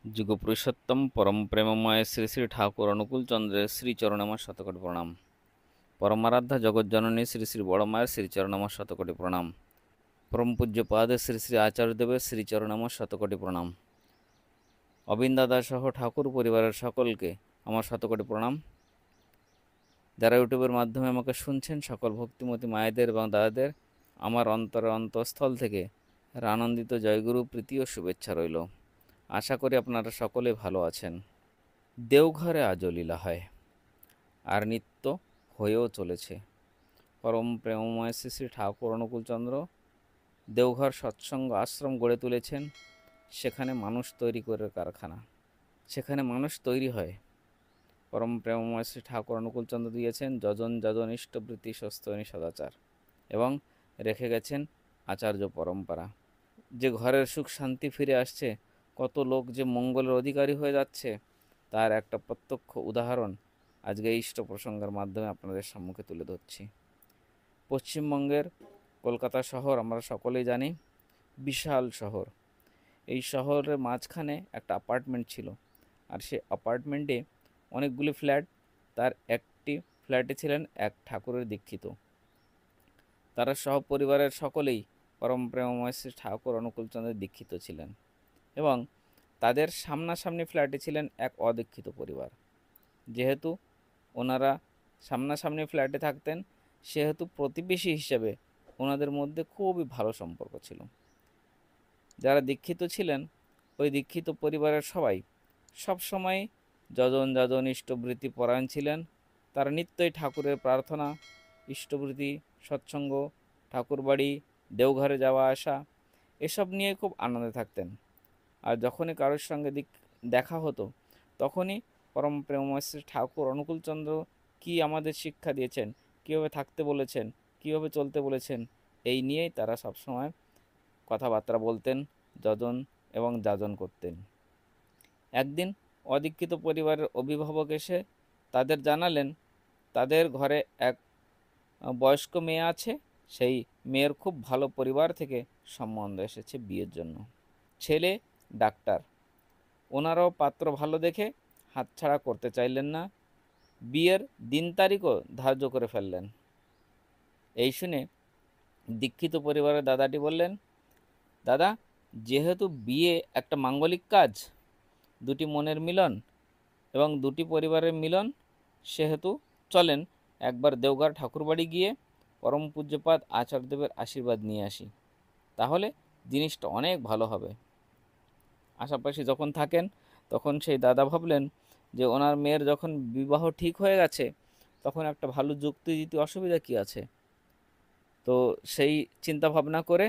যুগপুরুষোত্তম পরম প্রেমময় শ্রী শ্রী ঠাকুর অনুকূল চন্দ্রের শ্রীচরণে আমার শতকোটি প্রণাম। পরমারাধ্যা জগজ্জননী শ্রী শ্রী বড় মায়ের শ্রীচরণে আমার শতকোটি প্রণাম। পরম পূজ্যপাদ শ্রী শ্রী আচার্যদেবের শ্রীচরণে আমার শতকোটি প্রণাম। অবিন্দাদা সহ ঠাকুর পরিবারের সকলকে আমার শতকোটি প্রণাম। যারা ইউটিউবের মাধ্যমে আমাকে শুনছেন সকল ভক্তিমতী মায়েদের এবং দাদাদের আমার অন্তরের অন্তঃস্থল থেকে আনন্দিত জয়গুরু প্রীতি ও শুভেচ্ছা রইল। আশা করি আপনারা সকলে ভালো আছেন। দেওঘরে আজও লীলা হয়, আর নিত্য হয়েও চলেছে। পরম প্রেমময় শ্রী শ্রী ঠাকুর অনুকূলচন্দ্র দেওঘর সৎসঙ্গ আশ্রম গড়ে তুলেছেন। সেখানে মানুষ তৈরি করে কারখানা, সেখানে মানুষ তৈরি হয়। পরম প্রেমময় শ্রী ঠাকুর অনুকূলচন্দ্র দিয়েছেন যজন যজন ইষ্টবৃত্তি স্বস্তিনী সদাচার এবং রেখে গেছেন আচার্য পরম্পরা। যে ঘরের সুখ শান্তি ফিরে আসছে, কত লোক যে মঙ্গলের অধিকারী হয়ে যাচ্ছে, তার একটা প্রত্যক্ষ উদাহরণ আজকে এই ইষ্ট প্রসঙ্গের মাধ্যমে আপনাদের সম্মুখে তুলে ধরছি। পশ্চিমবঙ্গের কলকাতা শহর আমরা সকলেই জানি, বিশাল শহর। এই শহরের মাঝখানে একটা অ্যাপার্টমেন্ট ছিল, আর সেই অ্যাপার্টমেন্টে অনেকগুলি ফ্ল্যাট। তার একটি ফ্ল্যাটে ছিলেন এক ঠাকুরের দীক্ষিত। তারা সহপরিবারের সকলেই পরম প্রেমময় শ্রী ঠাকুর অনুকূলচন্দ্রের দীক্ষিত ছিলেন, এবং তাদের সামনাসামনি ফ্ল্যাটে ছিলেন এক অদীক্ষিত পরিবার। যেহেতু ওনারা সামনাসামনি ফ্ল্যাটে থাকতেন, সেহেতু প্রতিবেশী হিসেবে ওনাদের মধ্যে খুবই ভালো সম্পর্ক ছিল। যারা দীক্ষিত ছিলেন, ওই দীক্ষিত পরিবারের সবাই সবসময় যজন যজন ইষ্টবৃত্তি পরায়ণ ছিলেন। তারা নিত্যই ঠাকুরের প্রার্থনা, ইষ্টবৃত্তি, সৎসঙ্গ, ঠাকুরবাড়ি, দেওঘরে যাওয়া আসা এসব নিয়ে খুব আনন্দে থাকতেন। আর যখনই কারোর সঙ্গে দেখা হতো, তখনই পরম প্রেমময় শ্রী ঠাকুর অনুকূলচন্দ্র কী আমাদের শিক্ষা দিয়েছেন, কীভাবে থাকতে বলেছেন, কীভাবে চলতে বলেছেন, এই নিয়েই তারা সবসময় কথাবার্তা বলতেন, যজন এবং যাজন করতেন। একদিন অদীক্ষিত পরিবারের অভিভাবক এসে তাদের জানালেন তাদের ঘরে এক বয়স্ক মেয়ে আছে, সেই মেয়ের খুব ভালো পরিবার থেকে সম্বন্ধ এসেছে বিয়ের জন্য। ছেলে ডাক্তার। ওনারাও পাত্র ভালো দেখে হাতছাড়া করতে চাইলেন না, বিয়ের দিন তারিখও ধার্য করে ফেললেন। এই শুনে দীক্ষিত পরিবারের দাদাটি বললেন, দাদা, যেহেতু বিয়ে একটা মাঙ্গলিক কাজ, দুটি মনের মিলন এবং দুটি পরিবারের মিলন, সেহেতু চলেন একবার দেওঘর ঠাকুরবাড়ি গিয়ে পরম পূজ্যপাদ আচার্যদেবের আশীর্বাদ নিয়ে আসি, তাহলে জিনিসটা অনেক ভালো হবে। আশাপাশি যখন থাকেন, তখন সেই দাদা ভাবলেন যে ওনার মেয়ের যখন বিবাহ ঠিক হয়ে গেছে, তখন একটা ভালো যুক্তি দিতে অসুবিধা কী আছে। তো সেই চিন্তা ভাবনা করে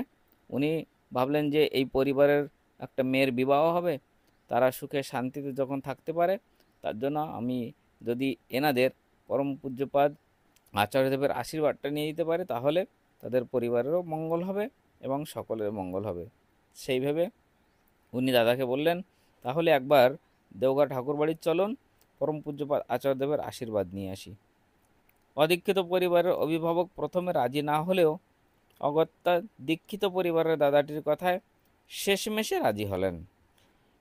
উনি ভাবলেন যে এই পরিবারের একটা মেয়ের বিবাহ হবে, তারা সুখে শান্তিতে যখন থাকতে পারে, তার জন্য আমি যদি এনাদের পরম পূজ্যপাদ আচার্যদেবের আশীর্বাদটা নিয়ে দিতে পারে, তাহলে তাদের পরিবারেরও মঙ্গল হবে এবং সকলের মঙ্গল হবে। সেই ভেবে উনি দাদাকে বললেন, তাহলে একবার দেওঘর ঠাকুরবাড়ির চলুন, পরম পূজ্যপাদ আচার্যদেবের আশীর্বাদ নিয়ে আসি। অদীক্ষিত পরিবারের অভিভাবক প্রথমে রাজি না হলেও অগত্যা দীক্ষিত পরিবারের দাদাটির কথায় শেষমেশে রাজি হলেন।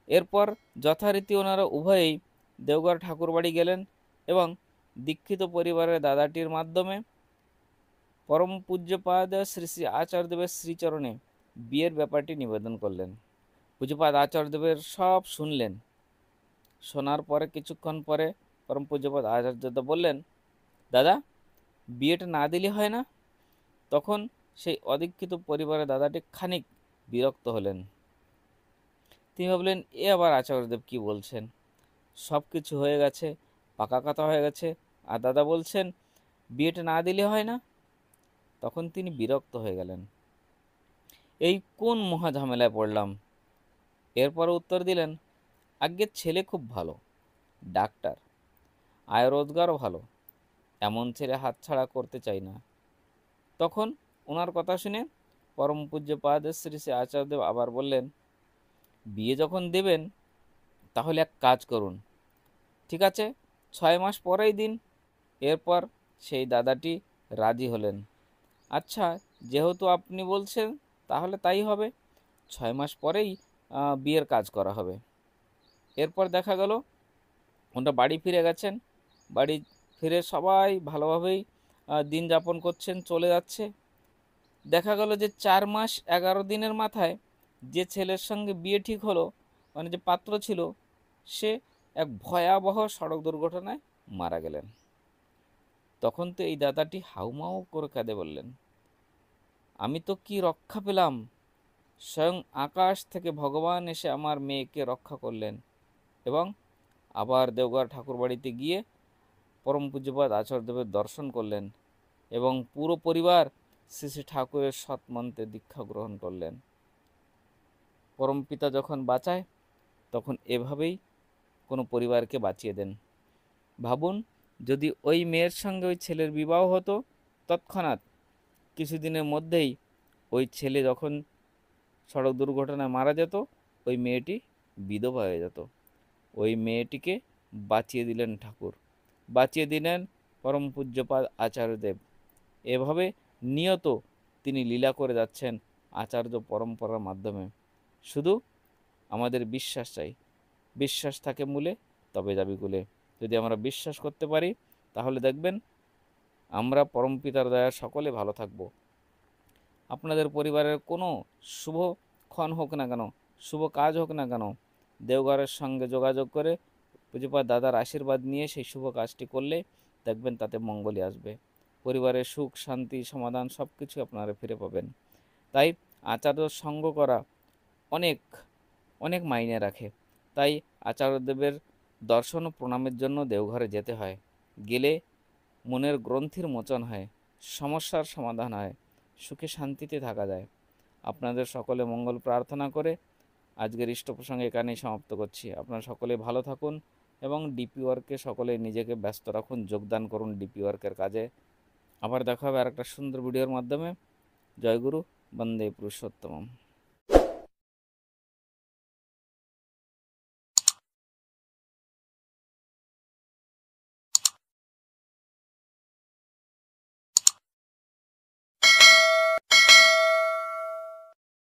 এরপর যথারীতি ওনারা উভয়েই দেওঘর ঠাকুরবাড়ি গেলেন এবং দীক্ষিত পরিবারের দাদাটির মাধ্যমে পরম পূজ্যপাদ শ্রী শ্রী আচার্যদেবের শ্রীচরণে বিয়ের ব্যাপারটি নিবেদন করলেন। পূজ্যপাদ আচার্যদেবের সব শুনলেন। শোনার পরে কিছুক্ষণ পরে পরম পূজ্যপাদ আচার্যদেব বললেন, দাদা, বিয়েটা না দিলে হয় না? তখন সেই অদীক্ষিত পরিবারের দাদাটি খানিক বিরক্ত হলেন। তিনি ভাবলেন, এ আবার আচার্যদেব কি বলছেন? সব কিছু হয়ে গেছে, পাকা কথা হয়ে গেছে, আর দাদা বলছেন বিয়েটা না দিলে হয় না? তখন তিনি বিরক্ত হয়ে গেলেন, এই কোন মহা ঝামেলায় পড়লাম। এরপর উত্তর দিলেন, আজ্ঞে ছেলে খুব ভালো, ডাক্তার, আয় রোজগারও ভালো, এমন ছেলে হাতছাড়া করতে চাই না। তখন ওনার কথা শুনে পরম পূজ্যপাদ শ্রী শ্রী আচার্যদেব আবার বললেন, বিয়ে যখন দেবেন তাহলে এক কাজ করুন, ঠিক আছে 6 মাস পরেই দিন। এরপর সেই দাদাটি রাজি হলেন। আচ্ছা, যেহেতু আপনি বলছেন তাহলে তাই হবে, 6 মাস পরেই বিয়ের কাজ করা হবে। এরপর দেখা গেল ওনারা বাড়ি ফিরে গেছেন। বাড়ি ফিরে সবাই ভালোভাবেই দিন যাপন করছেন, চলে যাচ্ছে। দেখা গেল যে 4 মাস 11 দিনের মাথায় যে ছেলের সঙ্গে বিয়ে ঠিক হলো, মানে যে পাত্র ছিল, সে এক ভয়াবহ সড়ক দুর্ঘটনায় মারা গেলেন। তখন তো এই দাদাটি হাউমাউ করে কাঁদে বললেন, আমি তো কি রক্ষা পেলাম, স্বয়ং আকাশ থেকে ভগবান এসে আমার মেয়েকে রক্ষা করলেন। এবং আবার দেওঘর ঠাকুরবাড়িতে গিয়ে পরম পূজ্যপাদ আচার্যদেবের দর্শন করলেন এবং পুরো পরিবার শ্রী শ্রী ঠাকুরের সৎমন্ত্রে দীক্ষা গ্রহণ করলেন। পরম পিতা যখন বাঁচায় তখন এভাবেই কোনো পরিবারকে বাঁচিয়ে দেন। ভাবুন, যদি ওই মেয়ের সঙ্গে ওই ছেলের বিবাহ হতো, তৎক্ষণাৎ কিছুদিনের মধ্যেই ওই ছেলে যখন সড়ক দুর্ঘটনায় মারা যেত, ওই মেয়েটি বিধবা হয়ে যেত। ওই মেয়েটিকে বাঁচিয়ে দিলেন ঠাকুর, বাঁচিয়ে দিলেন পরম পূজ্যপাদ আচার্যদেব। এভাবে নিয়ত তিনি লীলা করে যাচ্ছেন আচার্য পরম্পরার মাধ্যমে। শুধু আমাদের বিশ্বাস চাই, বিশ্বাস থাকে মূলে তবে যাবি কুলে। যদি আমরা বিশ্বাস করতে পারি তাহলে দেখবেন আমরা পরম পিতার দয়ায় সকলে ভালো থাকব। আপনাদের পরিবারের কোনো শুভক্ষণ হোক না কেন, শুভ কাজ হোক না কেন, দেওঘরের সঙ্গে যোগাযোগ করে পূজ্যপাদ দাদার আশীর্বাদ নিয়ে সেই শুভ কাজটি করলে দেখবেন তাতে মঙ্গলই আসবে। পরিবারের সুখ শান্তি সমাধান সব কিছু আপনারা ফিরে পাবেন। তাই আচার্য সঙ্গ করা অনেক অনেক মাইনে রাখে। তাই আচার্যদেবের দর্শন ও প্রণামের জন্য দেওঘরে যেতে হয়। গেলে মনের গ্রন্থির মোচন হয়, সমস্যার সমাধান হয়, সুখে শান্তিতে থাকা যায়। আপনাদের সকলে মঙ্গল প্রার্থনা করে আজকের ইষ্ট প্রসঙ্গ এখানেই সমাপ্ত করছি। আপনারা সকলে ভালো থাকুন এবং ডিপি ওয়ার্কে সকলে নিজেকে ব্যস্ত রাখুন, যোগদান করুন ডিপি ওয়ার্কের কাজে। আবার দেখা হবে আর একটা সুন্দর ভিডিওর মাধ্যমে। জয়গুরু, বন্দে পুরুষোত্তমম।